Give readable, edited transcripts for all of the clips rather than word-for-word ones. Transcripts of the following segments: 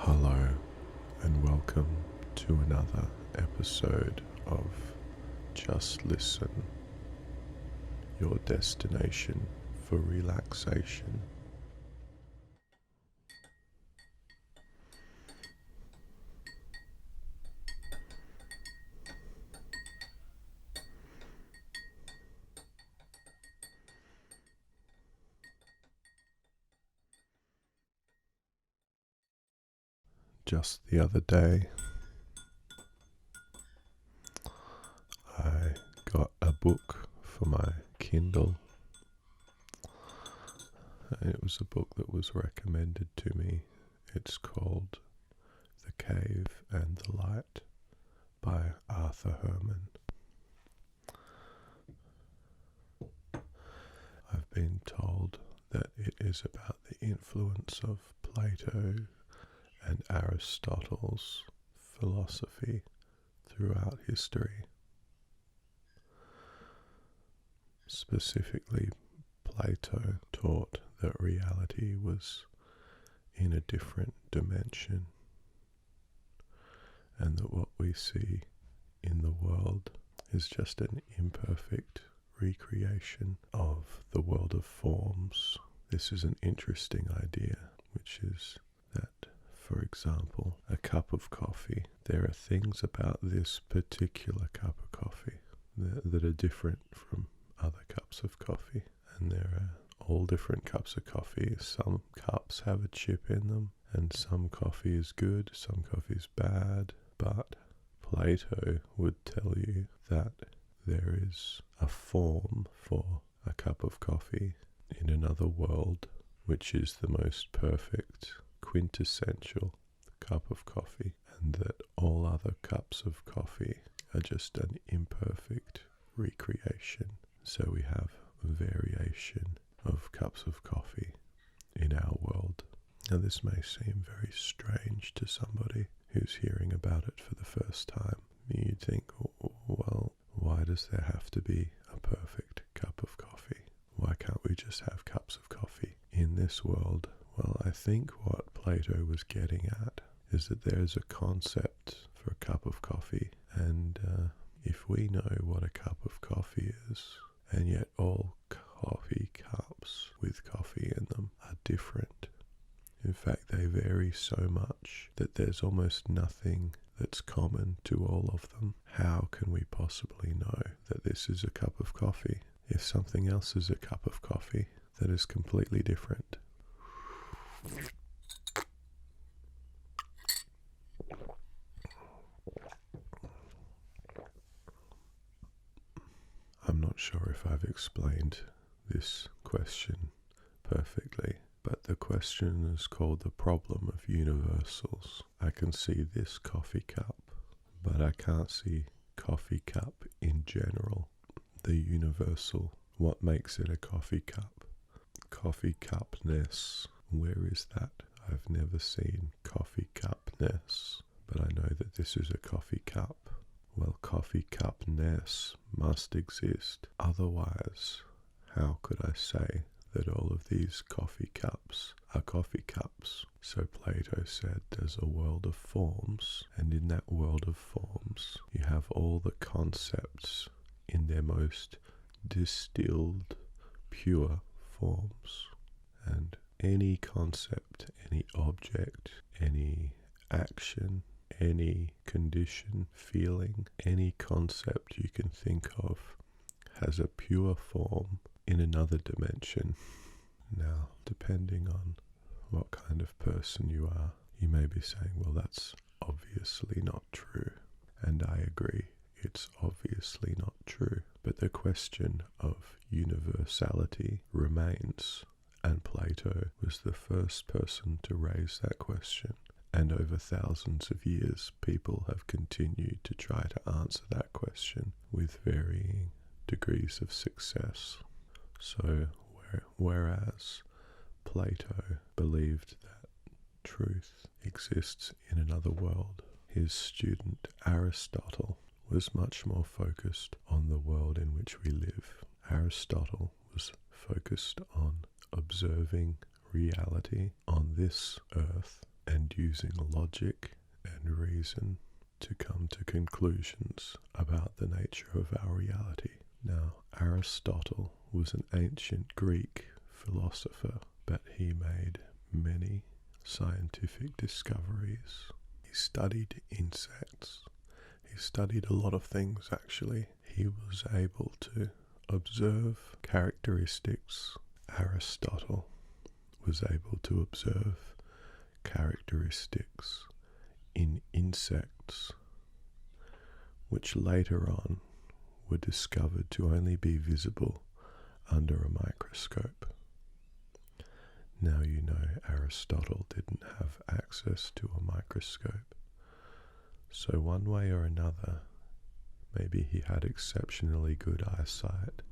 Hello, and welcome to another episode of Just Listen, your destination for relaxation. Just the other day, I got a book for my Kindle. It was a book that was recommended to me. It's called The Cave and the Light by Arthur Herman. I've been told that it is about the influence of Plato and Aristotle's philosophy throughout history. Specifically, Plato taught that reality was in a different dimension, and that what we see in the world is just an imperfect recreation of the world of forms. This is an interesting idea, which is that, for example, a cup of coffee, there are things about this particular cup of coffee that are different from other cups of coffee, and there are all different cups of coffee. Some cups have a chip in them, and some coffee is good, some coffee is bad, but Plato would tell you that there is a form for a cup of coffee in another world, which is the most perfect, quintessential cup of coffee, and that all other cups of coffee are just an imperfect recreation. So we have a variation of cups of coffee in our world. Now this may seem very strange to somebody who's hearing about it for the first time. You'd think, well, why does there have to be a perfect cup of coffee? Why can't we just have cups of coffee in this world? Well, I think what Plato was getting at is that there's a concept for a cup of coffee, and if we know what a cup of coffee is, and yet all coffee cups with coffee in them are different. In fact, they vary so much that there's almost nothing that's common to all of them. How can we possibly know that this is a cup of coffee if something else is a cup of coffee that is completely different? I'm not sure if I've explained this question perfectly, but the question is called the problem of universals. I can see this coffee cup, but I can't see coffee cup in general. The universal, what makes it a coffee cup? Coffee cupness, where is that? I've never seen coffee cupness, but I know that this is a coffee cup. Well, coffee cupness must exist. Otherwise, how could I say that all of these coffee cups are coffee cups? So Plato said there's a world of forms, and in that world of forms, you have all the concepts in their most distilled, pure forms. And any concept, any object, any action, any condition, feeling, any concept you can think of has a pure form in another dimension. Now, depending on what kind of person you are, you may be saying, well, that's obviously not true. And I agree, it's obviously not true. But the question of universality remains, and Plato was the first person to raise that question. And over thousands of years, people have continued to try to answer that question with varying degrees of success. So, whereas Plato believed that truth exists in another world, his student Aristotle was much more focused on the world in which we live. Aristotle was focused on observing reality on this earth and using logic and reason to come to conclusions about the nature of our reality. Now, Aristotle was an ancient Greek philosopher, but he made many scientific discoveries. He studied insects. He studied a lot of things, actually. He was able to observe characteristics. Aristotle was able to observe characteristics in insects, which later on were discovered to only be visible under a microscope. Now you know Aristotle didn't have access to a microscope. So one way or another, maybe he had exceptionally good eyesight,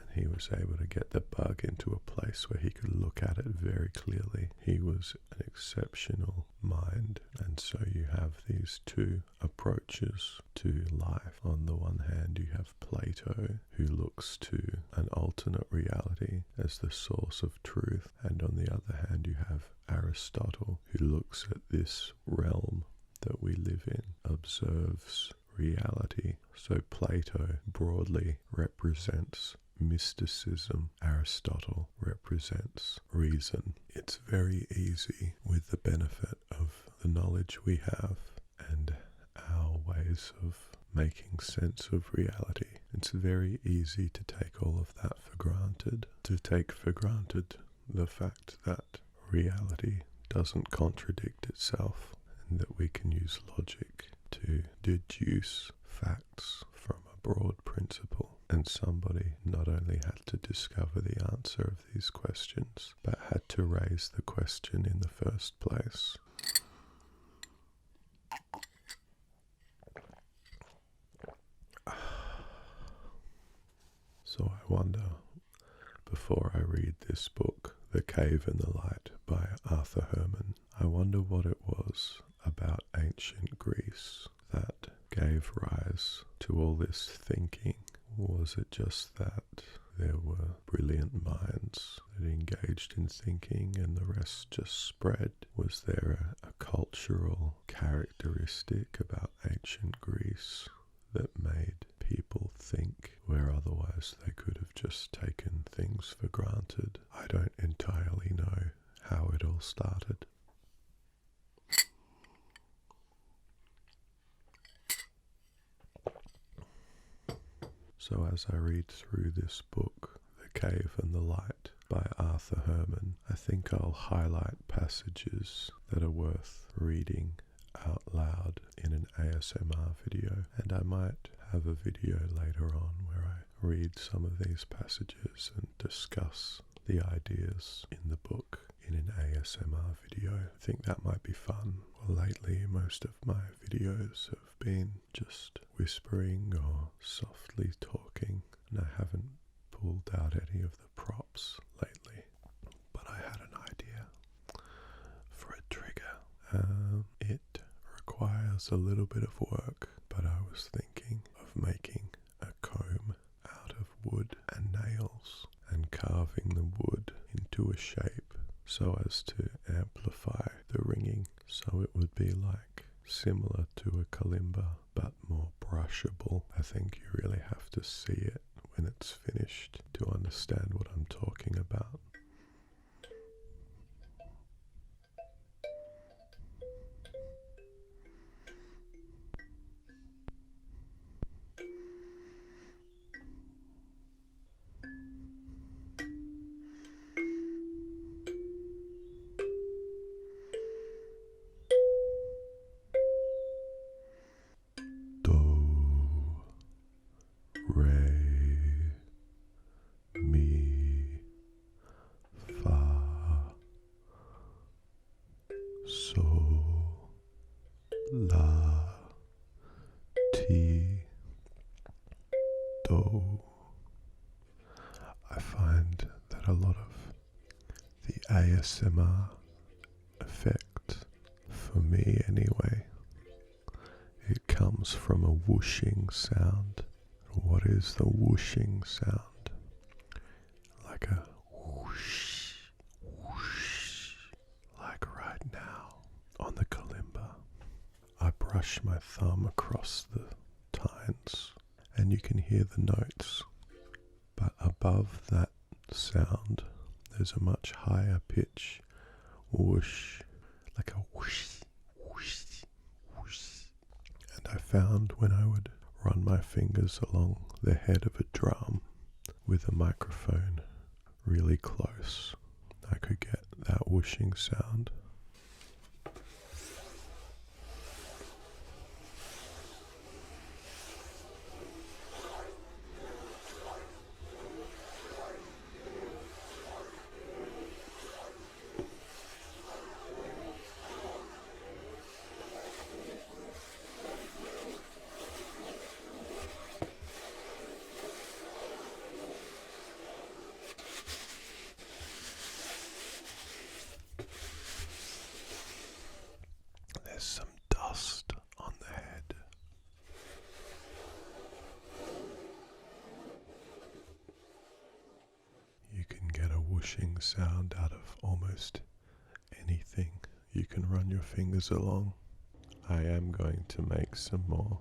and he was able to get the bug into a place where he could look at it very clearly. He was an exceptional mind, and so you have these two approaches to life. On the one hand, you have Plato, who looks to an alternate reality as the source of truth, and on the other hand, you have Aristotle, who looks at this realm that we live in, observes reality. So Plato broadly represents mysticism. Aristotle represents reason. It's very easy, with the benefit of the knowledge we have and our ways of making sense of reality, it's very easy to take all of that for granted, to take for granted the fact that reality doesn't contradict itself, and that we can use logic to deduce facts from a broad principle. And somebody not only had to discover the answer of these questions, but had to raise the question in the first place. So I wonder, before I read this book, The Cave and the Light by Arthur Herman, I wonder what it was about ancient Greece that gave rise to all this thinking. Was it just that there were brilliant minds that engaged in thinking and the rest just spread? Was there a cultural characteristic about ancient Greece that made people think where otherwise they could have just taken things for granted? I don't entirely know how it all started. So as I read through this book, The Cave and the Light by Arthur Herman, I think I'll highlight passages that are worth reading out loud in an ASMR video, and I might have a video later on where I read some of these passages and discuss the ideas in the book in an ASMR video. I think that might be fun. Well, lately most of my videos have been just whispering or softly talking, and I haven't pulled out any of the props lately. But I had an idea for a trigger. It requires a little bit of work, but I was thinking of making a comb out of wood and nails and carving the wood into a shape so as to amplify the ringing, so it would be like similar to a kalimba but more brushable. I think you really have to see it when it's finished to understand what I'm talking about. La, ti, do. I find that a lot of the ASMR effect, for me anyway, it comes from a whooshing sound. What is the whooshing sound? Like a whoosh, whoosh, like right now. brush my thumb across the tines and you can hear the notes. But above that sound, there's a much higher pitch whoosh, like a whoosh, whoosh, whoosh. And I found when I would run my fingers along the head of a drum with a microphone really close, I could get that whooshing sound. There's some dust on the head. You can get a whooshing sound out of almost anything you can run your fingers along. I am going to make some more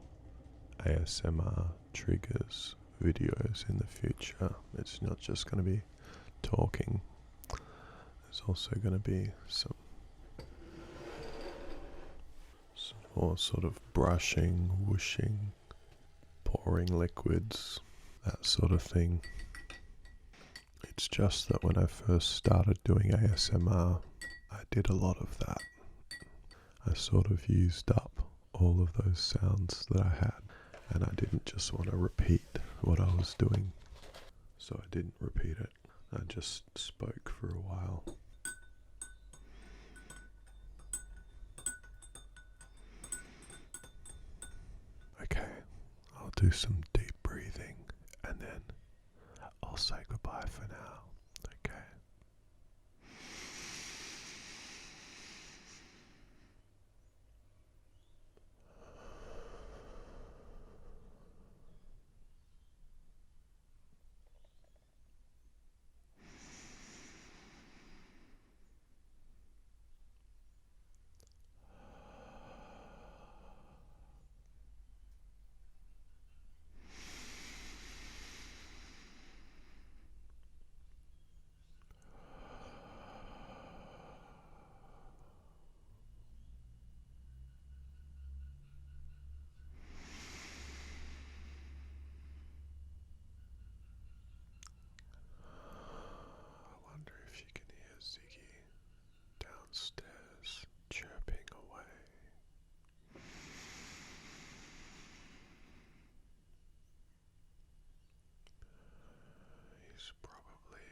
ASMR triggers videos in the future. It's not just going to be talking. There's also going to be some more sort of brushing, whooshing, pouring liquids, that sort of thing. It's just that when I first started doing ASMR, I did a lot of that. I sort of used up all of those sounds that I had, and I didn't just want to repeat what I was doing. So I didn't repeat it. I just spoke for a while. Okay, I'll do some deep breathing and then I'll say goodbye for now. Okay. I wonder if you can hear Ziggy downstairs chirping away. He's probably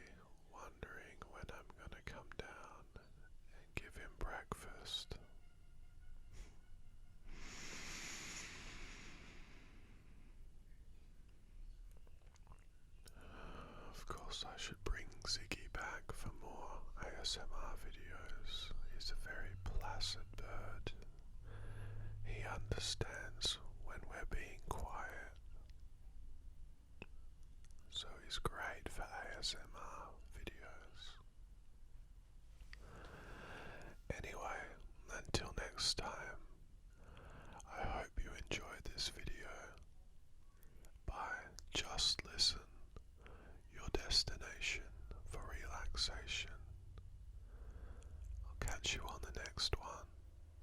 wondering when I'm gonna come down and give him breakfast. Of course, I should bring Ziggy back for more ASMR videos. He's a very placid bird. He understands when we're being quiet. So he's great for ASMR videos. Anyway, until next time, I hope you enjoyed this video. By Just Listen, your destination for relaxation.